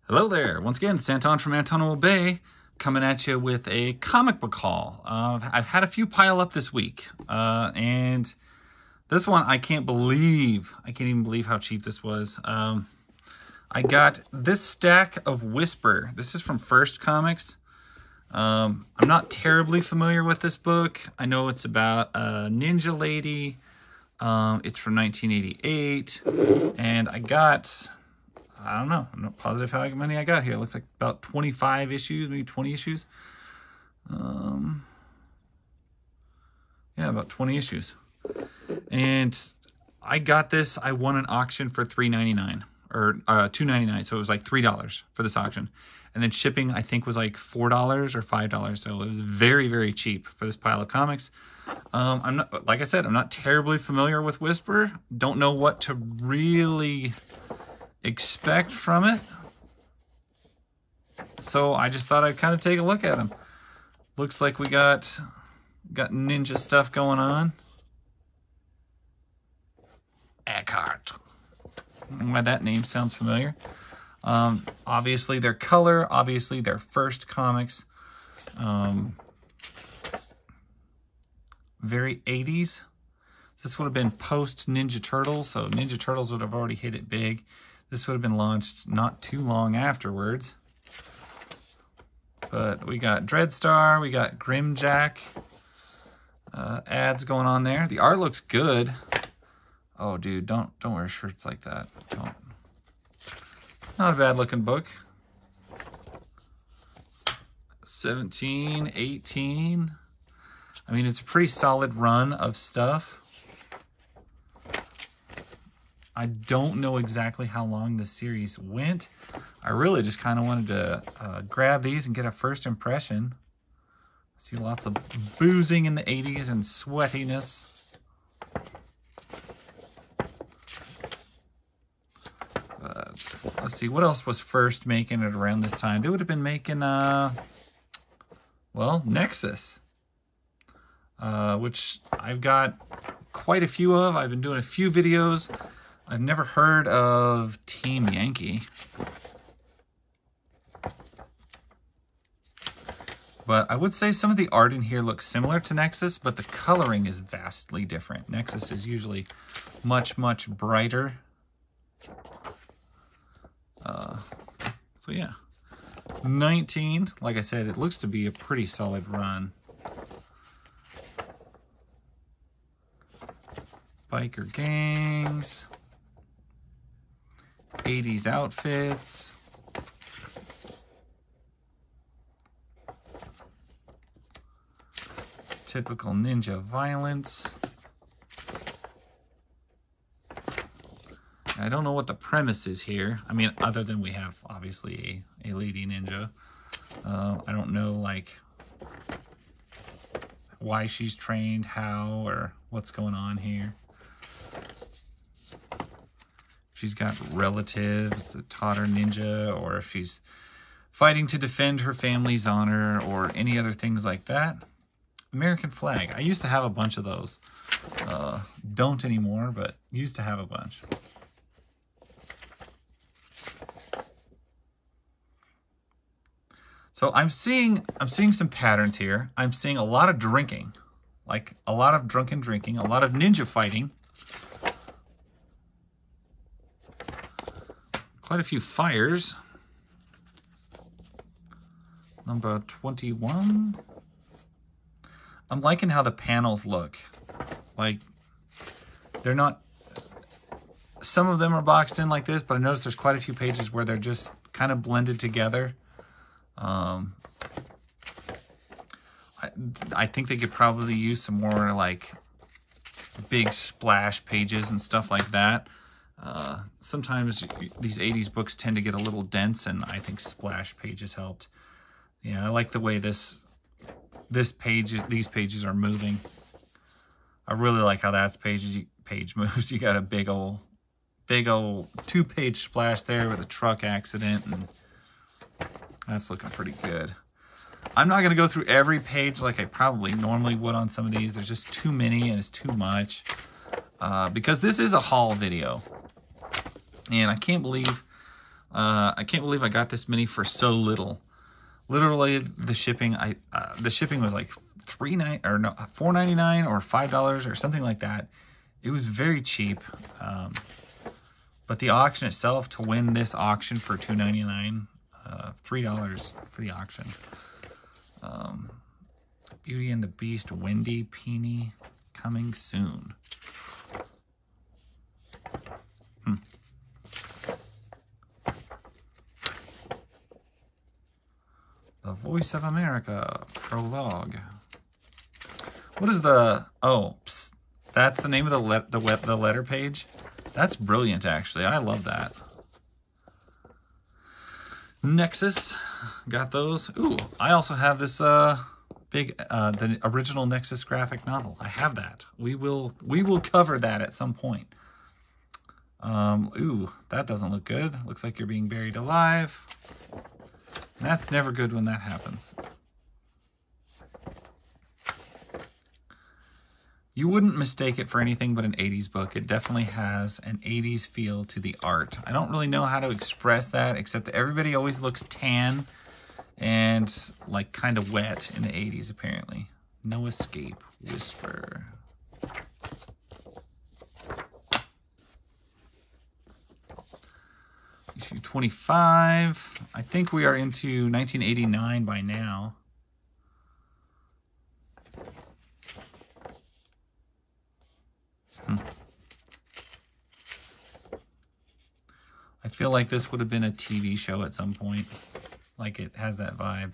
Hello there. Once again, it's Anton from Anton Bay coming at you with a comic book haul. I've had a few pile up this week. And this one, I can't even believe how cheap this was. I got this stack of Whisper. This is from First Comics. I'm not terribly familiar with this book. I know it's about a ninja lady. It's from 1988. And I don't know. I'm not positive how many I got here. It looks like about 25 issues, maybe 20 issues. Yeah, about 20 issues. And I got this. I won an auction for $3.99 or $2.99. So it was like $3 for this auction. And then shipping, I think, was like $4 or $5. So it was very, very cheap for this pile of comics. I'm not, like I said, I'm not terribly familiar with Whisper. Don't know what to really expect from it, so I just thought I'd kind of take a look at them. Looks like we got ninja stuff going on. Eckhart. Why that name sounds familiar. Obviously their color, obviously their First Comics. Very 80s. This would have been post Ninja Turtles, so Ninja Turtles would have already hit it big. This would have been launched not too long afterwards. But we got Dreadstar, we got Grimjack. Ads going on there. The art looks good. Oh, dude, don't wear shirts like that. Don't. Not a bad looking book. 17, 18. I mean, it's a pretty solid run of stuff. I don't know exactly how long the series went. I really just kind of wanted to grab these and get a first impression. I see lots of boozing in the 80s and sweatiness. But let's see, what else was First making at around this time? They would have been making, well, Nexus. Which I've got quite a few of. I've been doing a few videos. I've never heard of Team Yankee. But I would say some of the art in here looks similar to Nexus, but the coloring is vastly different. Nexus is usually much, much brighter. So yeah. 19, like I said, it looks to be a pretty solid run. Biker gangs. 80s outfits. Typical ninja violence. I don't know what the premise is here. I mean, other than we have, obviously, a lady ninja. I don't know, like, why she's trained, how, or what's going on here. She's got relatives that taught her ninja, or if she's fighting to defend her family's honor, or any other things like that. American flag. I used to have a bunch of those. Don't anymore, but used to have a bunch. So I'm seeing some patterns here. I'm seeing a lot of drinking, like a lot of drunken drinking, a lot of ninja fighting. Quite a few fires. Number 21. I'm liking how the panels look. Like, they're not... Some of them are boxed in like this, but I noticed there's quite a few pages where they're just kind of blended together. I think they could probably use some more, like, big splash pages and stuff like that. Sometimes these 80s books tend to get a little dense, and I think splash pages helped. Yeah, I like the way these pages are moving. I really like how that page moves. You got a big old 2-page splash there with a truck accident, and that's looking pretty good. I'm not going to go through every page like I probably normally would on some of these. There's just too many and it's too much. Because this is a haul video. And I can't believe I can't believe I got this many for so little. Literally, the shipping was like $4.99 or $5 or something like that. It was very cheap. But the auction itself, to win this auction for $2.99, $3 for the auction. Beauty and the Beast, Wendy Pini, coming soon. The Voice of America prologue. What is the... Oh, psst, that's the name of the letter page? That's brilliant, actually. I love that. Nexus. Got those. Ooh, I also have this the original Nexus graphic novel. I have that. We will cover that at some point. Ooh, that doesn't look good. Looks like you're being buried alive. That's never good when that happens. You wouldn't mistake it for anything but an 80s book. It definitely has an 80s feel to the art. I don't really know how to express that, except that everybody always looks tan and like kind of wet in the 80s, apparently. No Escape, Whisper. Issue 25. I think we are into 1989 by now. I feel like this would have been a TV show at some point. Like, it has that vibe.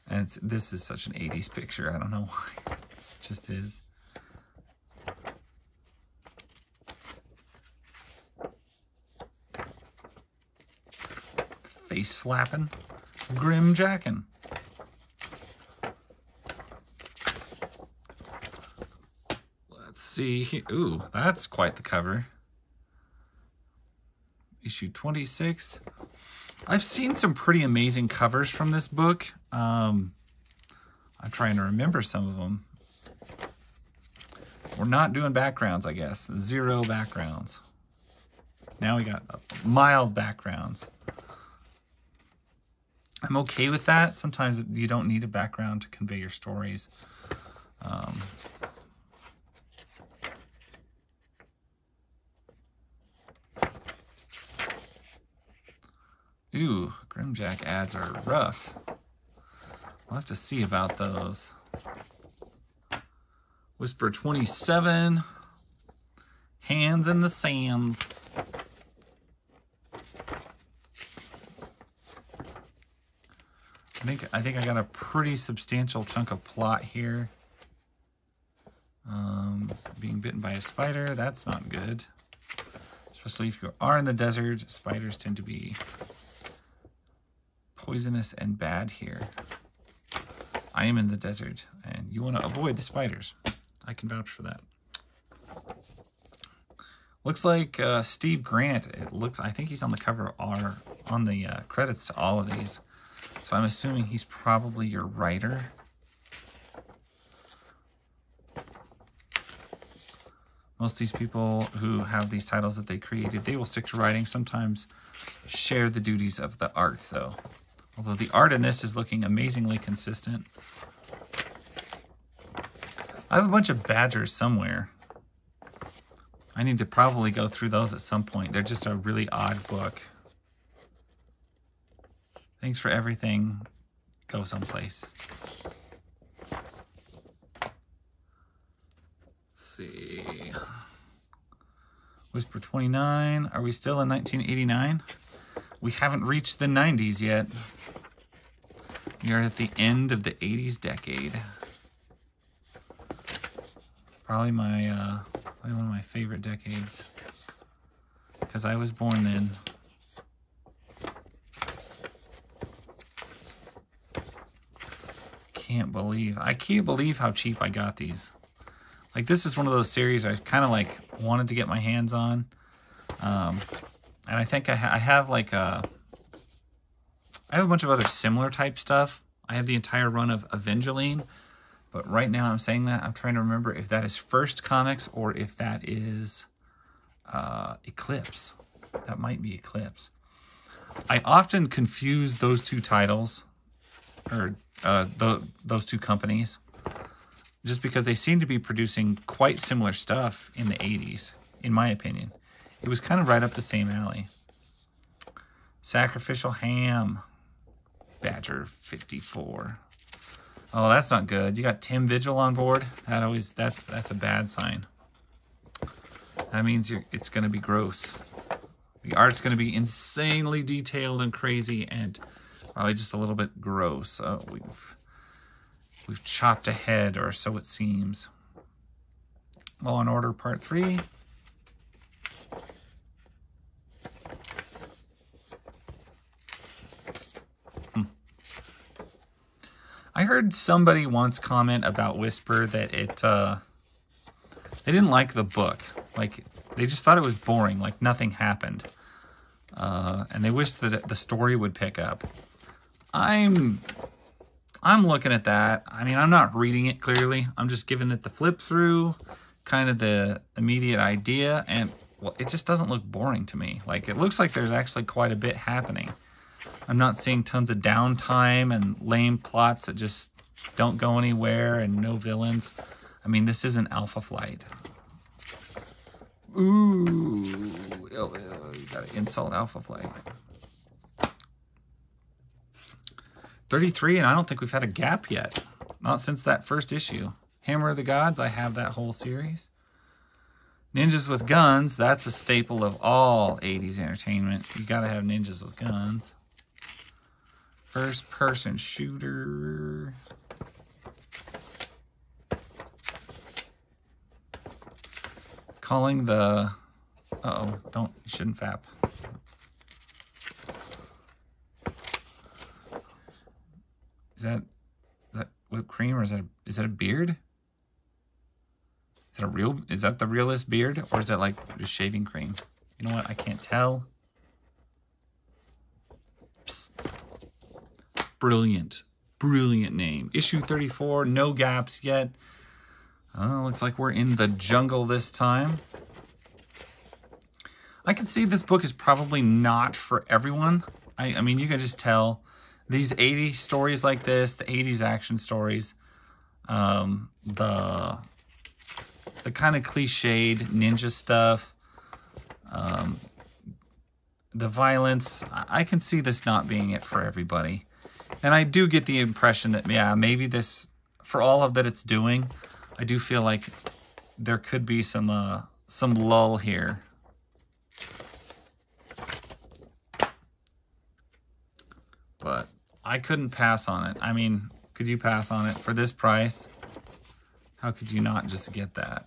And this is such an 80s picture. I don't know why. It just is. Face slapping, grim jacking. Let's see here. Ooh, that's quite the cover. Issue 26. I've seen some pretty amazing covers from this book. I'm trying to remember some of them. We're not doing backgrounds, I guess. 0 backgrounds. Now we got mild backgrounds. I'm okay with that. Sometimes you don't need a background to convey your stories. Ooh, Grimjack ads are rough. We'll have to see about those. Whisper 27. Hands in the Sands. I think I got a pretty substantial chunk of plot here. Being bitten by a spider, that's not good. Especially if you are in the desert, spiders tend to be poisonous and bad here. I am in the desert, and you want to avoid the spiders. I can vouch for that. Looks like Steve Grant. I think he's on the cover or on the credits to all of these. So I'm assuming he's probably your writer. Most of these people who have these titles that they created, they will stick to writing, sometimes share the duties of the art, though. Although the art in this is looking amazingly consistent. I have a bunch of badgers somewhere. I need to probably go through those at some point. They're just a really odd book. Thanks for everything. Go someplace. Let's see. Whisper 29. Are we still in 1989? We haven't reached the 90s yet. We are at the end of the 80s decade. Probably one of my favorite decades. Because I was born then. I can't believe how cheap I got these. Like, this is one of those series I kind of like wanted to get my hands on. And I think I have like I have a bunch of other similar type stuff. I have the entire run of Evangeline, but right now I'm saying that I'm trying to remember if that is First Comics or if that is Eclipse. That might be Eclipse. I often confuse those two titles, or those two companies, just because they seem to be producing quite similar stuff in the 80s, in my opinion. It was kind of right up the same alley. Sacrificial Ham, Badger 54. Oh, that's not good. You got Tim Vigil on board. That's a bad sign. That means it's going to be gross. The art's going to be insanely detailed and crazy, and probably just a little bit gross. We've chopped ahead, or so it seems. Law and Order Part 3. I heard somebody once comment about Whisper that they didn't like the book. Like, they just thought it was boring, like nothing happened. And they wish that the story would pick up. I'm looking at that. I mean, I'm not reading it clearly. I'm just giving it the flip through, kind of the immediate idea, and well, it just doesn't look boring to me. Like, it looks like there's actually quite a bit happening. I'm not seeing tons of downtime and lame plots that just don't go anywhere and no villains. I mean, this isn't Alpha Flight. Ooh, you gotta insult Alpha Flight. 33, and I don't think we've had a gap yet. Not since that first issue. Hammer of the Gods, I have that whole series. Ninjas with Guns, that's a staple of all 80s entertainment. You gotta have ninjas with guns. First person shooter. Calling the... Uh-oh, you shouldn't fap. Is that whipped cream, or is that a beard? Is that the realest beard, or is that like just shaving cream? You know what? I can't tell. Psst. Brilliant name. Issue 34, no gaps yet. Looks like we're in the jungle this time. I can see this book is probably not for everyone. I mean, you can just tell these 80s stories like this, the 80s action stories, the kind of cliched ninja stuff, the violence. I can see this not being it for everybody. And I do get the impression that, yeah, maybe this, for all of that it's doing, I do feel like there could be some lull here. But I couldn't pass on it. I mean, could you pass on it for this price? How could you not just get that?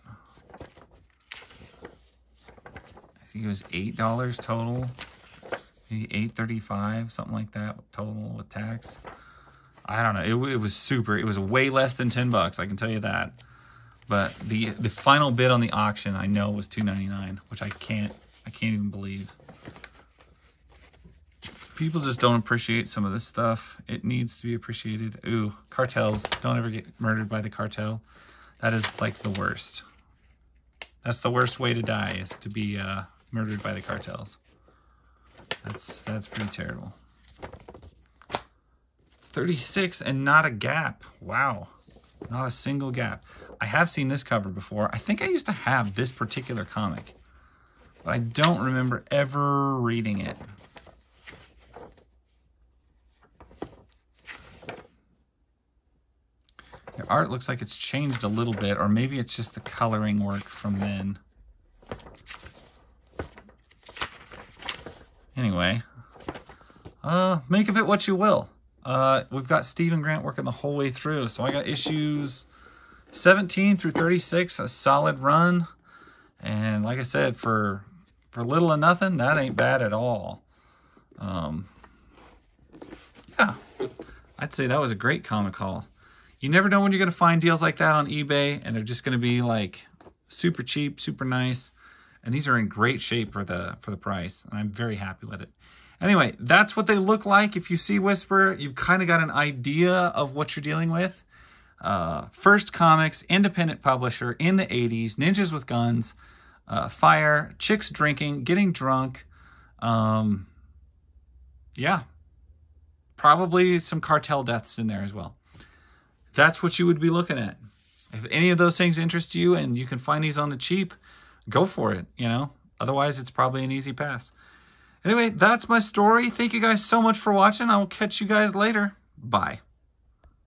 I think it was $8 total. Maybe $8.35, something like that total with tax. I don't know. It was super. It was way less than $10. I can tell you that. But the final bid on the auction, I know, was $2.99, which I can't even believe. People just don't appreciate some of this stuff. It needs to be appreciated. Ooh, cartels. Don't ever get murdered by the cartel. That is like the worst. That's the worst way to die, is to be murdered by the cartels. That's pretty terrible. 36 and not a gap. Wow. Not a single gap. I have seen this cover before. I think I used to have this particular comic, but I don't remember ever reading it. The art looks like it's changed a little bit, or maybe it's just the coloring work from then. Anyway, make of it what you will. We've got Stephen Grant working the whole way through. So I got issues 17 through 36, a solid run. And like I said, for little or nothing, that ain't bad at all. Yeah, I'd say that was a great comic haul. You never know when you're going to find deals like that on eBay, and they're just going to be like super cheap, super nice. And these are in great shape for the price, and I'm very happy with it. Anyway, that's what they look like. If you see Whisper, you've kind of got an idea of what you're dealing with. First Comics, independent publisher in the 80s, ninjas with guns, fire, chicks drinking, getting drunk, Yeah. Probably some cartel deaths in there as well. That's what you would be looking at. If any of those things interest you and you can find these on the cheap, go for it, you know. Otherwise, it's probably an easy pass. Anyway, that's my story. Thank you guys so much for watching. I will catch you guys later. Bye.